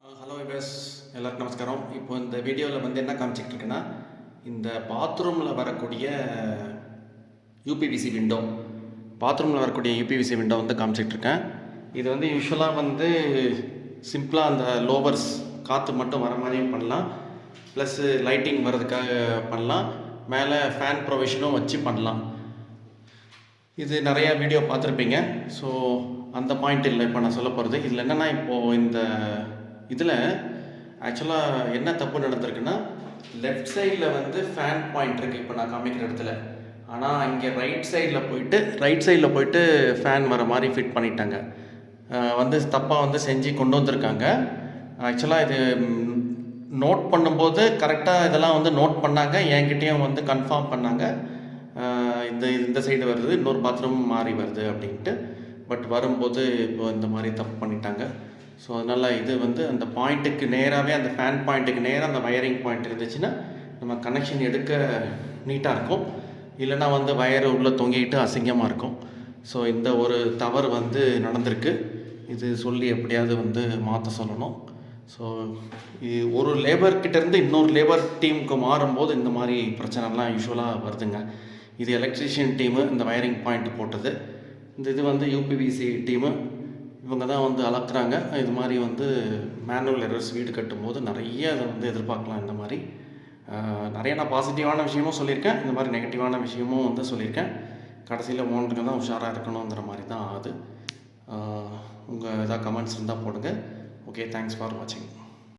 Hello viewers, எல்லாருக்கும் நமஸ்காரம். இப்போ இந்த வீடியோவில் வந்து என்ன காமிச்சிட்டு இருக்குன்னா, இந்த பாத்ரூமில் வரக்கூடிய யூபிவிசி விண்டோ வந்து காமிச்சிட்ருக்கேன். இது வந்து யூஸ்வலாக வந்து சிம்பிளாக அந்த லோவர்ஸ் காற்று மட்டும் வர மாதிரியும் பண்ணலாம், ப்ளஸ்ஸு லைட்டிங் வர்றதுக்காக பண்ணலாம், மேலே ஃபேன் ப்ரொவிஷனும் வச்சு பண்ணலாம். இது நிறையா வீடியோ பார்த்துருப்பீங்க. ஸோ அந்த பாயிண்ட் இல்லை இப்போ நான் சொல்ல போகிறது. இதில் என்னென்னா, இப்போது இந்த இதில் ஆக்சுவலாக என்ன தப்பு நடந்திருக்குன்னா, லெஃப்ட் சைடில் வந்து ஃபேன் பாயிண்ட் இருக்குது இப்போ நான் காமிக்கிற இடத்துல. ஆனால் இங்கே ரைட் சைடில் போயிட்டு ஃபேன் வர மாதிரி ஃபிட் பண்ணிட்டாங்க. வந்து தப்பாக வந்து செஞ்சு கொண்டு வந்திருக்காங்க. ஆக்சுவலாக இது நோட் பண்ணும்போது கரெக்டாக இதெல்லாம் வந்து நோட் பண்ணாங்க, என்கிட்டேயும் வந்து கன்ஃபார்ம் பண்ணாங்க. இந்த சைடு வருது, இன்னொரு பாத்ரூம் மாறி வருது அப்படின்ட்டு. பட் வரும்போது இப்போ இந்த மாதிரி தப்பு பண்ணிட்டாங்க. ஸோ அதனால் இது வந்து அந்த பாயிண்ட்டுக்கு நேராகவே, அந்த ஃபேன் பாயிண்ட்டுக்கு நேராக அந்த வயரிங் பாயிண்ட் இருந்துச்சுன்னா நம்ம கனெக்ஷன் எடுக்க நீட்டாக இருக்கும். இல்லைனா வந்து வயரை உள்ளே தொங்கிட்டு அசிங்கமாக இருக்கும். ஸோ இந்த ஒரு தவறு வந்து நடந்திருக்கு. இது சொல்லி எப்படியாவது வந்து மாற்ற சொல்லணும். ஸோ ஒரு லேபர்கிட்டேருந்து இன்னொரு லேபர் டீமுக்கு மாறும்போது இந்த மாதிரி பிரச்சனைலாம் யூஸ்வலாக வருதுங்க. இது எலக்ட்ரிஷியன் டீமு இந்த வயரிங் பாயிண்ட் போட்டது. இது வந்து யூபிவிசி டீமு, இவங்க தான் வந்து அளக்குறாங்க. இது மாதிரி வந்து மேனுவல் எரர்ஸ் வீடு கட்டும்போது நிறைய அதை வந்து எதிர்பார்க்கலாம். இந்த மாதிரி நிறைய நான் பாசிட்டிவான விஷயமும் சொல்லியிருக்கேன், இந்த மாதிரி நெகட்டிவான விஷயமும் வந்து சொல்லியிருக்கேன். கடைசியில் ஓனருங்க தான் உஷாராக இருக்கணுங்கிற மாதிரி தான் ஆகுது. உங்கள் எதாவது கமெண்ட்ஸ் இருந்தால் போடுங்க. ஓகே, தேங்க்ஸ் ஃபார் வாட்சிங்.